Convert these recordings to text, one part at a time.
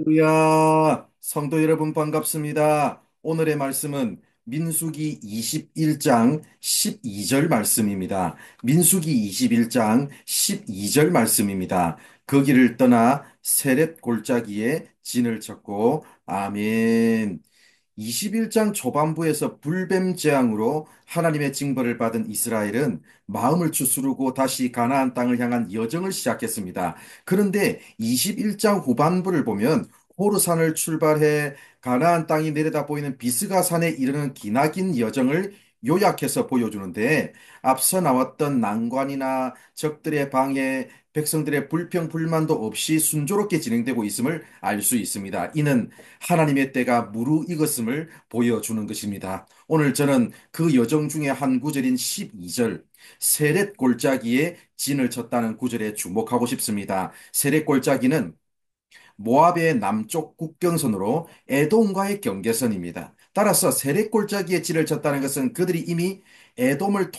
할렐루야. 성도 여러분 반갑습니다. 오늘의 말씀은 민수기 21장 12절 말씀입니다. 민수기 21장 12절 말씀입니다. 거기를 떠나 세렛 골짜기에 진을 쳤고 아멘. 21장 초반부에서 불뱀 재앙으로 하나님의 징벌을 받은 이스라엘은 마음을 추스르고 다시 가나안 땅을 향한 여정을 시작했습니다. 그런데 21장 후반부를 보면 호르산을 출발해 가나안 땅이 내려다 보이는 비스가 산에 이르는 기나긴 여정을 요약해서 보여주는데, 앞서 나왔던 난관이나 적들의 방해, 백성들의 불평 불만도 없이 순조롭게 진행되고 있음을 알 수 있습니다. 이는 하나님의 때가 무르익었음을 보여주는 것입니다. 오늘 저는 그 여정 중에 한 구절인 12절, 세렛 골짜기에 진을 쳤다는 구절에 주목하고 싶습니다. 세렛 골짜기는 모압의 남쪽 국경선으로 에돔과의 경계선입니다. 따라서 세렛 골짜기에 진을 쳤다는 것은 그들이 이미 에돔을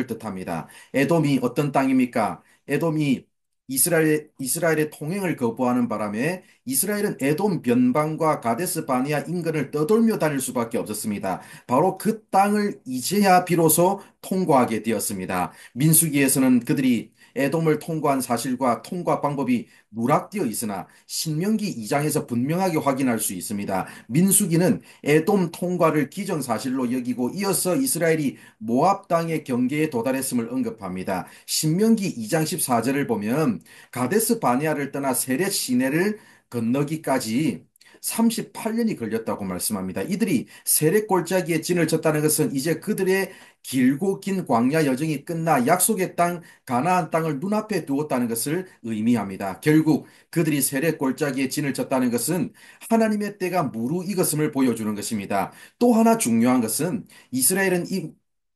뜻합니다. 에돔이 어떤 땅입니까? 에돔이 이스라엘의 통행을 거부하는 바람에 이스라엘은 에돔 변방과 가데스 바니아 인근을 떠돌며 다닐 수밖에 없었습니다. 바로 그 땅을 이제야 비로소 통과하게 되었습니다. 민수기에서는 그들이 에돔을 통과한 사실과 통과 방법이 누락되어 있으나 신명기 2장에서 분명하게 확인할 수 있습니다. 민수기는 에돔 통과를 기정사실로 여기고 이어서 이스라엘이 모압 땅의 경계에 도달했음을 언급합니다. 신명기 2장 14절을 보면 가데스 바네아를 떠나 세렛 시내를 건너기까지 38년이 걸렸다고 말씀합니다. 이들이 세렛 골짜기에 진을 쳤다는 것은 이제 그들의 길고 긴 광야 여정이 끝나 약속의 땅 가나안 땅을 눈앞에 두었다는 것을 의미합니다. 결국 그들이 세렛 골짜기에 진을 쳤다는 것은 하나님의 때가 무르익었음을 보여주는 것입니다. 또 하나 중요한 것은 이스라엘은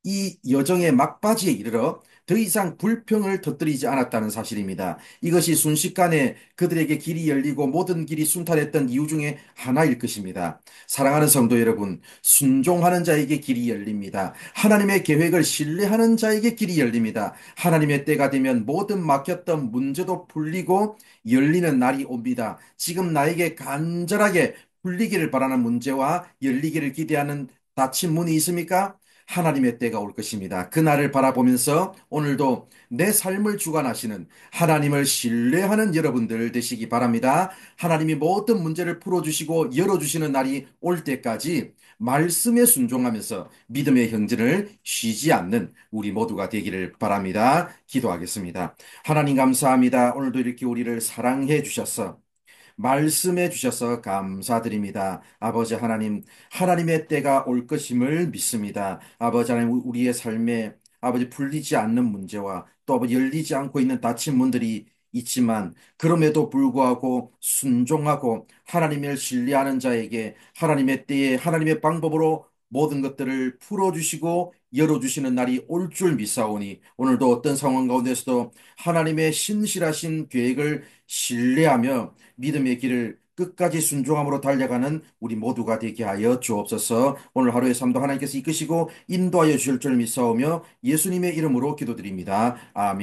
이 여정의 막바지에 이르러 더 이상 불평을 터뜨리지 않았다는 사실입니다. 이것이 순식간에 그들에게 길이 열리고 모든 길이 순탄했던 이유 중에 하나일 것입니다. 사랑하는 성도 여러분, 순종하는 자에게 길이 열립니다. 하나님의 계획을 신뢰하는 자에게 길이 열립니다. 하나님의 때가 되면 모든 막혔던 문제도 풀리고 열리는 날이 옵니다. 지금 나에게 간절하게 풀리기를 바라는 문제와 열리기를 기대하는 닫힌 문이 있습니까? 하나님의 때가 올 것입니다. 그날을 바라보면서 오늘도 내 삶을 주관하시는 하나님을 신뢰하는 여러분들 되시기 바랍니다. 하나님이 모든 문제를 풀어주시고 열어주시는 날이 올 때까지 말씀에 순종하면서 믿음의 형제를 쉬지 않는 우리 모두가 되기를 바랍니다. 기도하겠습니다. 하나님 감사합니다. 오늘도 이렇게 우리를 사랑해 주셔서 말씀해 주셔서 감사드립니다. 아버지 하나님, 하나님의 때가 올 것임을 믿습니다. 아버지 하나님, 우리의 삶에 아버지 풀리지 않는 문제와 또 아버지 열리지 않고 있는 닫힌 문들이 있지만 그럼에도 불구하고 순종하고 하나님을 신뢰하는 자에게 하나님의 때에 하나님의 방법으로 모든 것들을 풀어주시고 열어주시는 날이 올 줄 믿사오니 오늘도 어떤 상황 가운데서도 하나님의 신실하신 계획을 신뢰하며 믿음의 길을 끝까지 순종함으로 달려가는 우리 모두가 되게 하여 주옵소서. 오늘 하루의 삶도 하나님께서 이끄시고 인도하여 주실 줄 믿사오며 예수님의 이름으로 기도드립니다. 아멘.